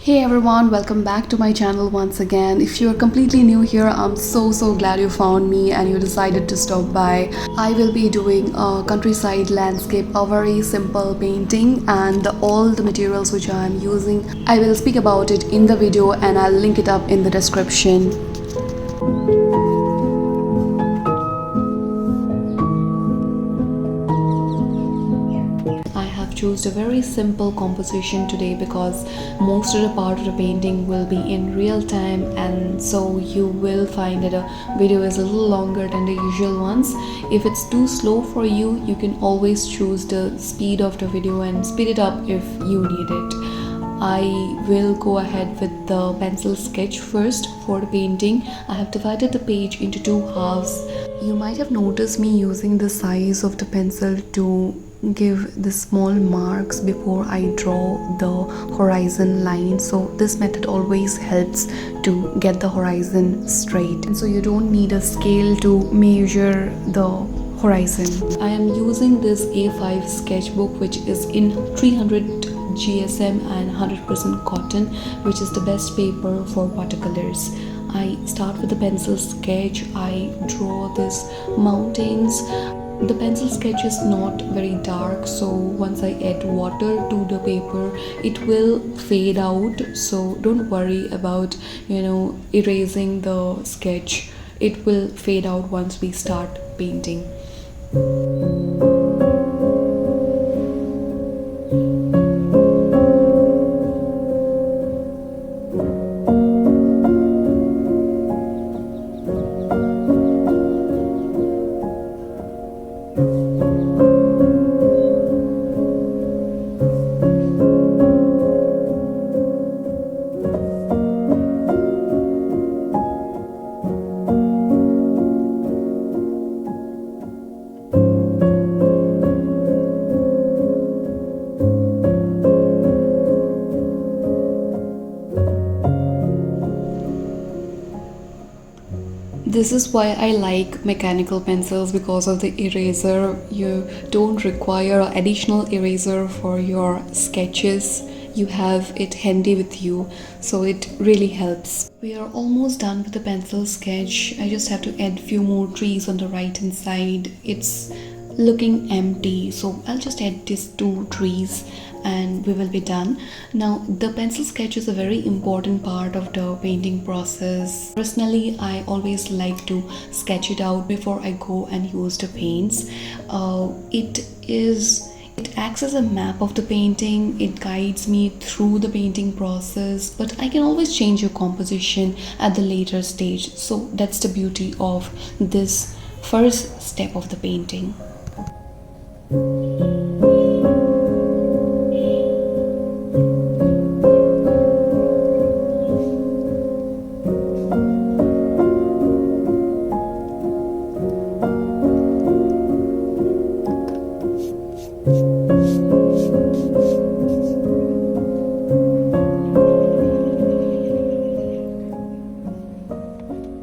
Hey everyone, welcome back to my channel once again. If you're completely new here, I'm so glad you found me and you decided to stop by. I will be doing a countryside landscape, a very simple painting, and all the materials which I am using, I will speak about it in the video and I'll link it up in the description. Choose a very simple composition today because most of the part of the painting will be in real time, and so you will find that a video is a little longer than the usual ones. If it's too slow for you, you can always choose the speed of the video and speed it up if you need it. I will go ahead with the pencil sketch first for the painting. I have divided the page into two halves. You might have noticed me using the size of the pencil to give the small marks before I draw the horizon line. So this method always helps to get the horizon straight. And so you don't need a scale to measure the horizon. I am using this A5 sketchbook, which is in 300 GSM and 100% cotton, which is the best paper for watercolors. I start with the pencil sketch. I draw these mountains. The pencil sketch is not very dark, so once I add water to the paper, it will fade out. So don't worry about erasing the sketch. It will fade out once we start painting. This is why I like mechanical pencils, because of the eraser. You don't require an additional eraser for your sketches. You have it handy with you, so it really helps. We are almost done with the pencil sketch. I just have to add few more trees on the right hand side. It's looking empty, so I'll just add these two trees and we will be done. Now the pencil sketch is a very important part of the painting process. Personally, I always like to sketch it out before I go and use the paints. It acts as a map of the painting. It guides me through the painting process, but I can always change your composition at the later stage. So that's the beauty of this first step of the painting.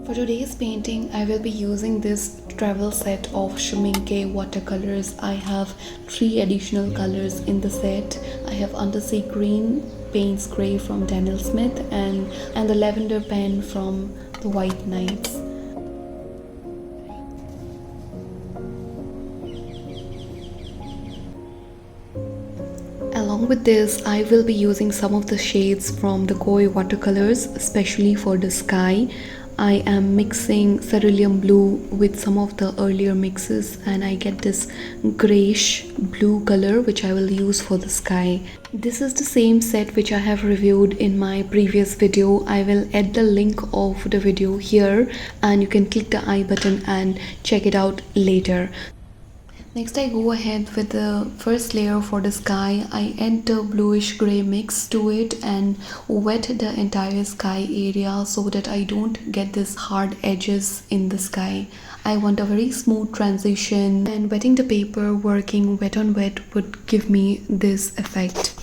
For today's painting, I will be using this travel set of Schmincke watercolors. I have 3 additional colors in the set. I have undersea green, Payne's gray from Daniel Smith, and the lavender pen from the White Knights. Along with this, I will be using some of the shades from the Koi watercolors, especially for the sky. I am mixing cerulean blue with some of the earlier mixes and I get this grayish blue color, which I will use for the sky. This is the same set which I have reviewed in my previous video. I will add the link of the video here and you can click the I button and check it out later. Next, I go ahead with the first layer for the sky. I add the bluish gray mix to it and wet the entire sky area so that I don't get these hard edges in the sky. I want a very smooth transition, and wetting the paper, working wet on wet, would give me this effect.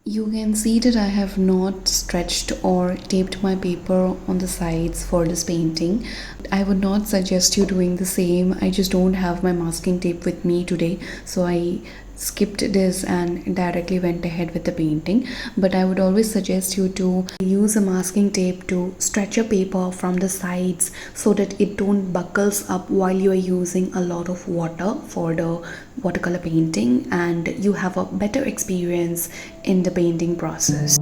You can see that I have not stretched or taped my paper on the sides for this painting. I would not suggest you doing the same. I just don't have my masking tape with me today, so I skipped this and directly went ahead with the painting. But I would always suggest you to use a masking tape to stretch your paper from the sides so that it don't buckles up while you are using a lot of water for the watercolor painting, and you have a better experience in the painting process.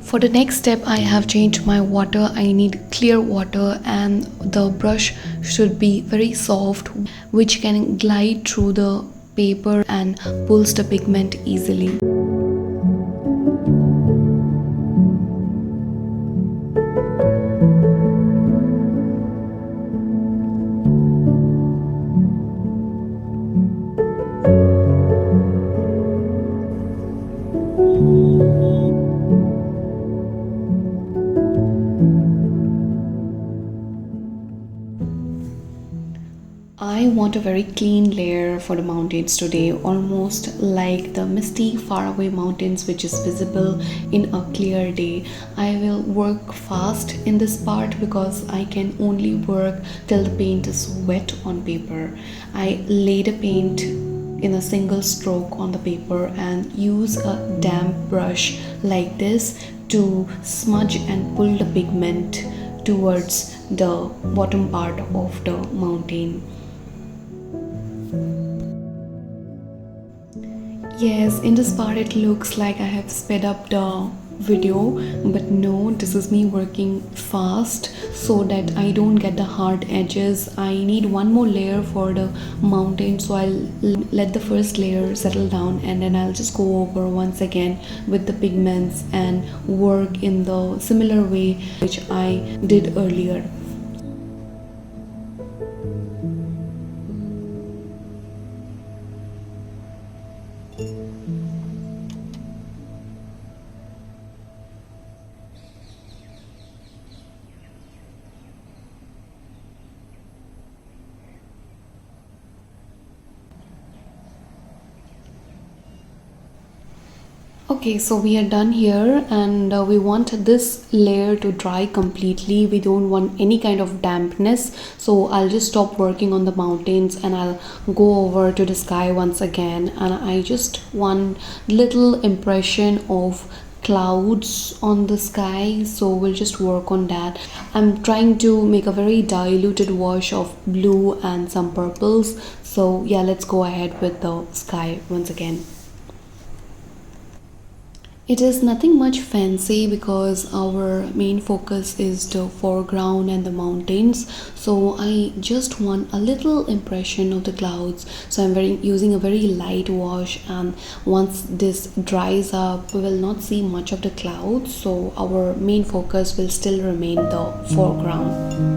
For the next step, I have changed my water. I need clear water, and the brush should be very soft, which can glide through the paper and pulls the pigment easily. I want a very clean layer for the mountains today, almost like the misty faraway mountains which is visible in a clear day. I will work fast in this part because I can only work till the paint is wet on paper. I lay the paint in a single stroke on the paper and use a damp brush like this to smudge and pull the pigment towards the bottom part of the mountain. Yes, in this part it looks like I have sped up the video, but no, this is me working fast so that I don't get the hard edges. I need one more layer for the mountain, so I'll let the first layer settle down and then I'll just go over once again with the pigments and work in the similar way which I did earlier. Okay, so we are done here, and we want this layer to dry completely. We don't want any kind of dampness, so I'll just stop working on the mountains and I'll go over to the sky once again, and I just want little impression of clouds on the sky, so we'll just work on that. I'm trying to make a very diluted wash of blue and some purples, so yeah, let's go ahead with the sky once again. It is nothing much fancy because our main focus is the foreground and the mountains, so I just want a little impression of the clouds. So I'm using a very light wash, and once this dries up we will not see much of the clouds, so our main focus will still remain the foreground.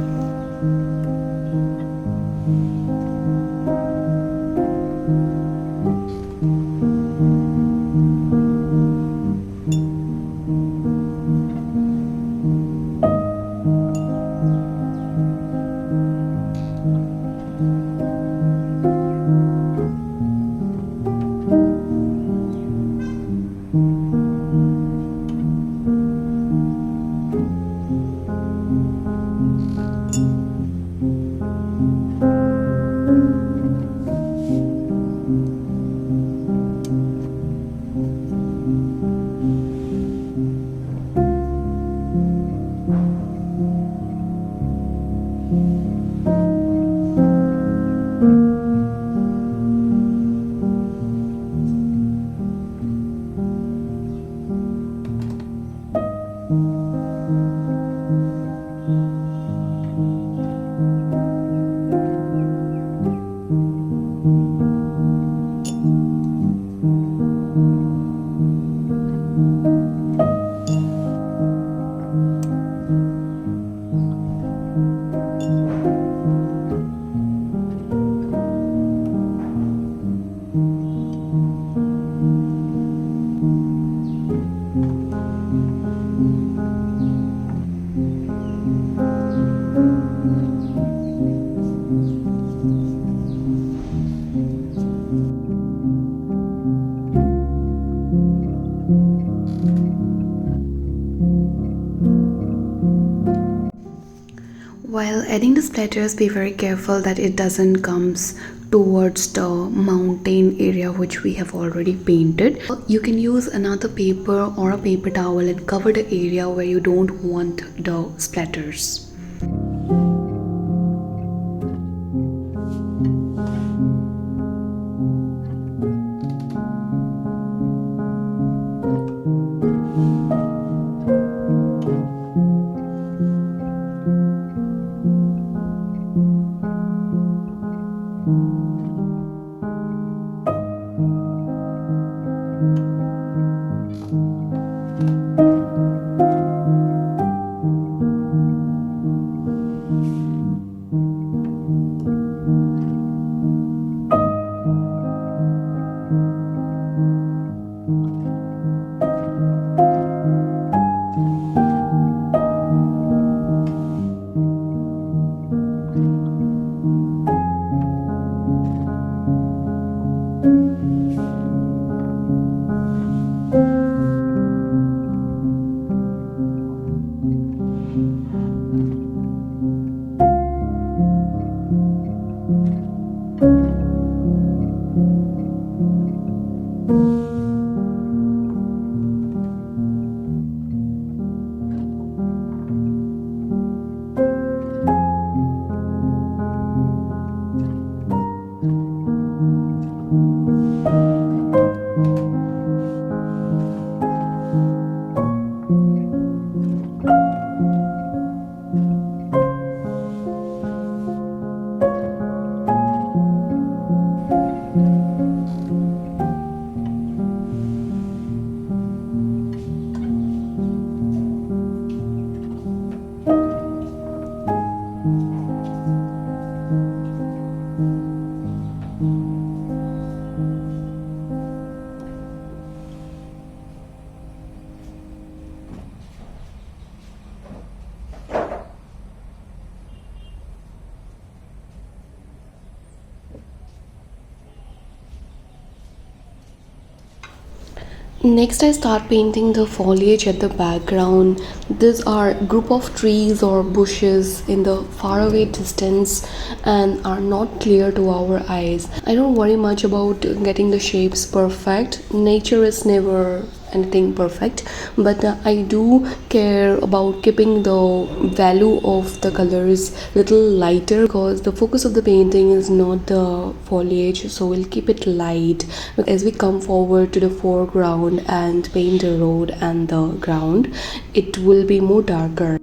While adding the splatters, be very careful that it doesn't comes towards the mountain area which we have already painted. You can use another paper or a paper towel and cover the area where you don't want the splatters. Next, I start painting the foliage at the background. These are group of trees or bushes in the faraway distance and are not clear to our eyes. I don't worry much about getting the shapes perfect. Nature is never anything perfect, but I do care about keeping the value of the colors little lighter, because the focus of the painting is not the foliage, so we'll keep it light. As we come forward to the foreground and paint the road and the ground, it will be more darker.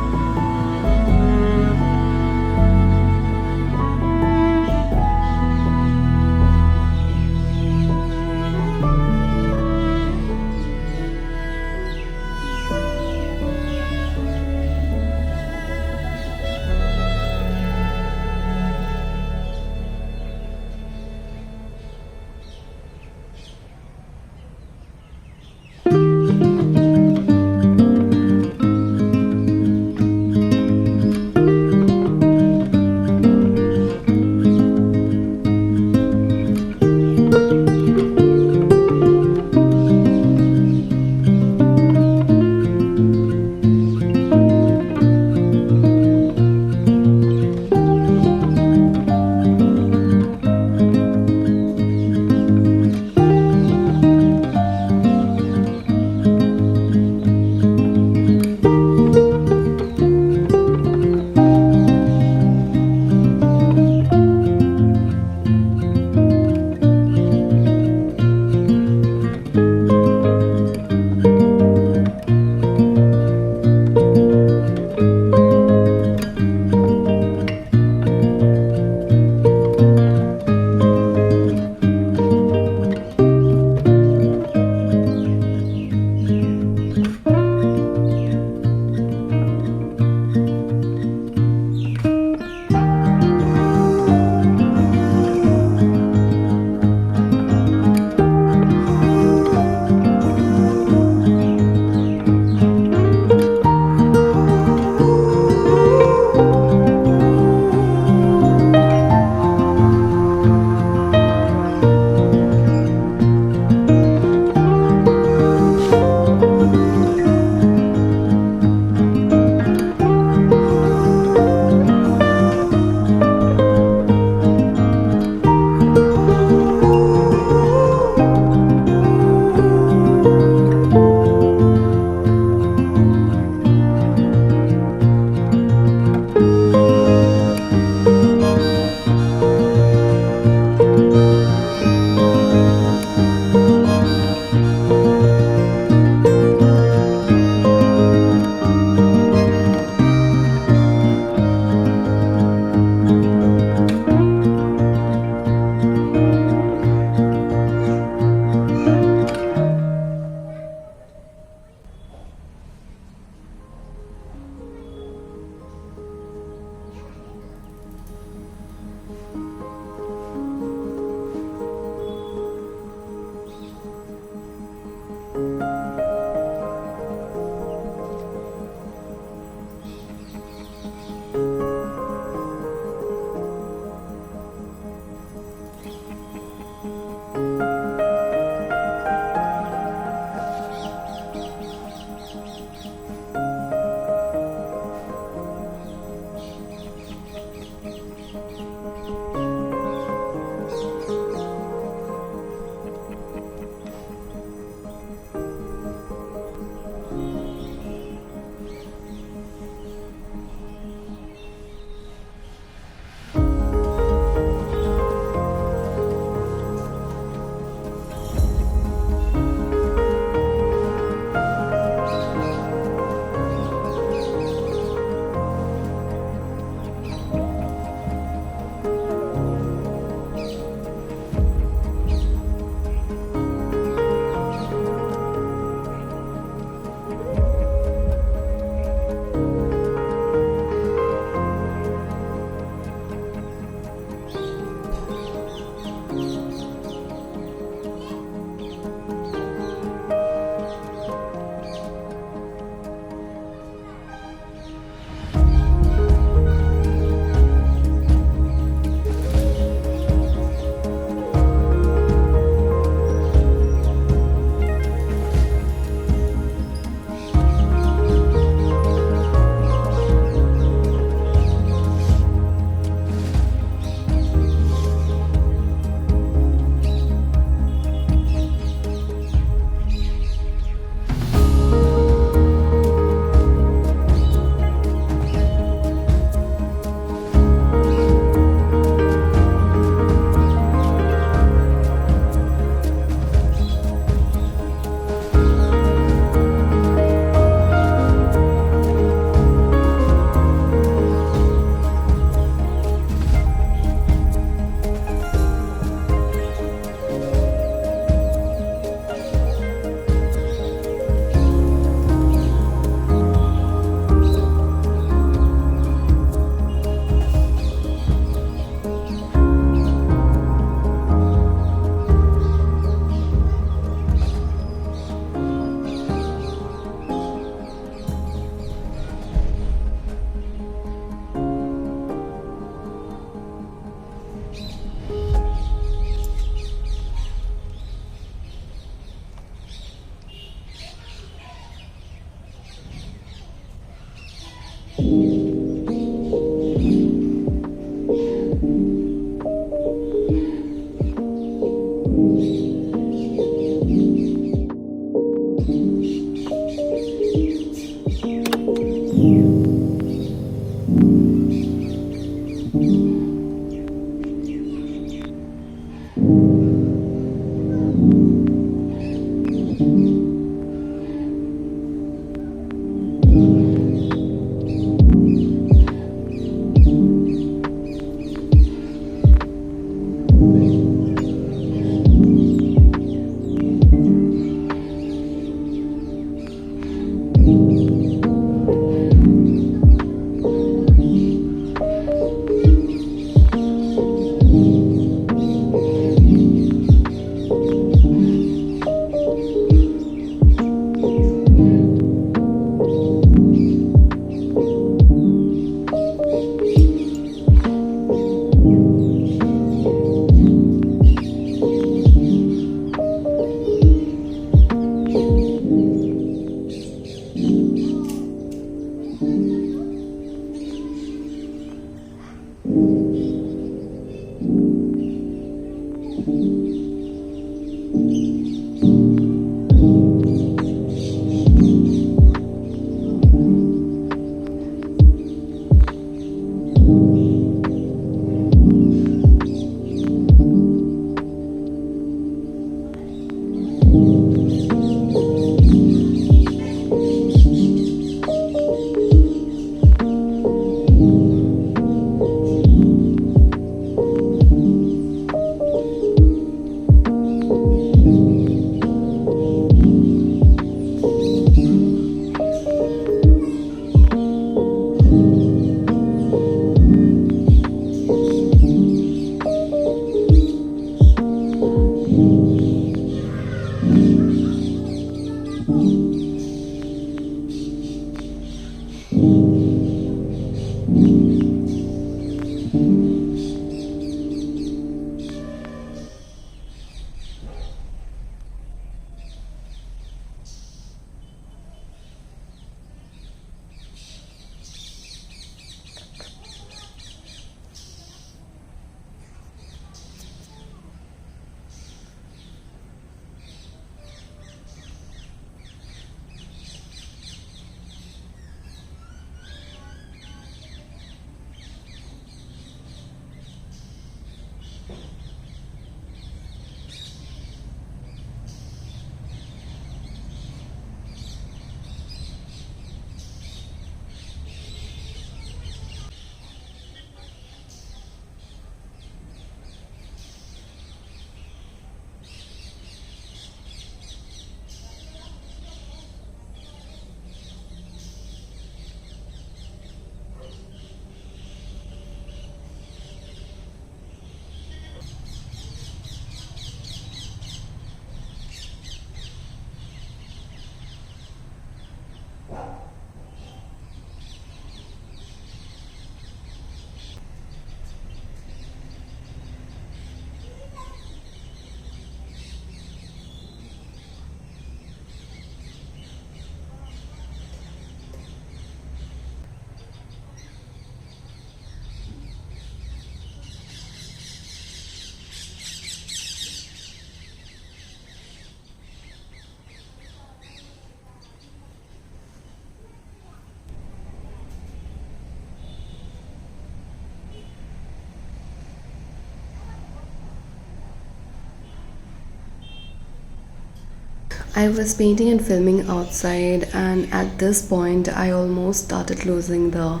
I was painting and filming outside, and at this point, I almost started losing the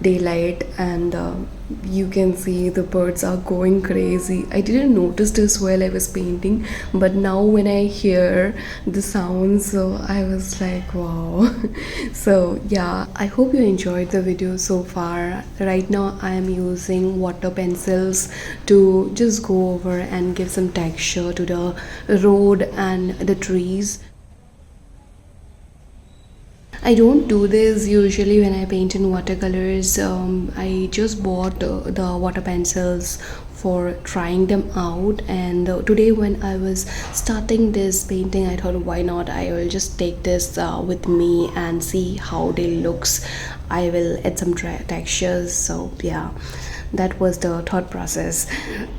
daylight, and you can see the birds are going crazy. I didn't notice this while I was painting, but now when I hear the sounds, so I was like, wow. So, yeah, I hope you enjoyed the video so far. Right now, I am using water pencils to just go over and give some texture to the road and the trees. I don't do this usually when I paint in watercolors. I just bought the water pencils for trying them out. And today when I was starting this painting, I thought why not, I will just take this with me and see how they looks. I will add some textures. So yeah, that was the thought process.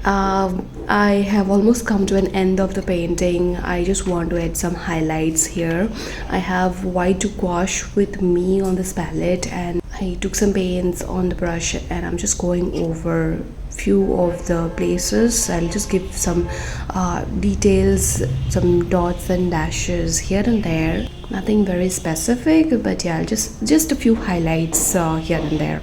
I have almost come to an end of the painting. I just want to add some highlights here. I have white gouache with me on this palette, and I took some paints on the brush and I'm just going over few of the places. I'll just give some details, some dots and dashes here and there. Nothing very specific, but yeah, just a few highlights here and there.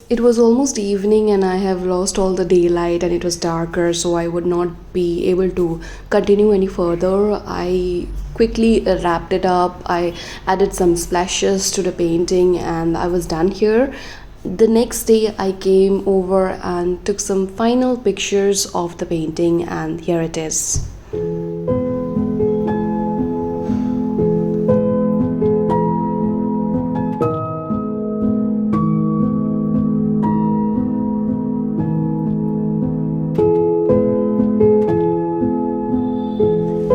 It was almost evening and I have lost all the daylight and it was darker, so I would not be able to continue any further. I quickly wrapped it up. I added some splashes to the painting and I was done here. The next day I came over and took some final pictures of the painting, and here it is.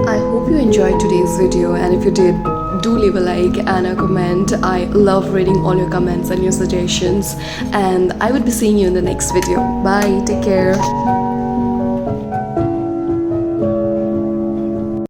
I hope you enjoyed today's video, and if you did, do leave a like and a comment. I love reading all your comments and your suggestions, and I would be seeing you in the next video. Bye, take care.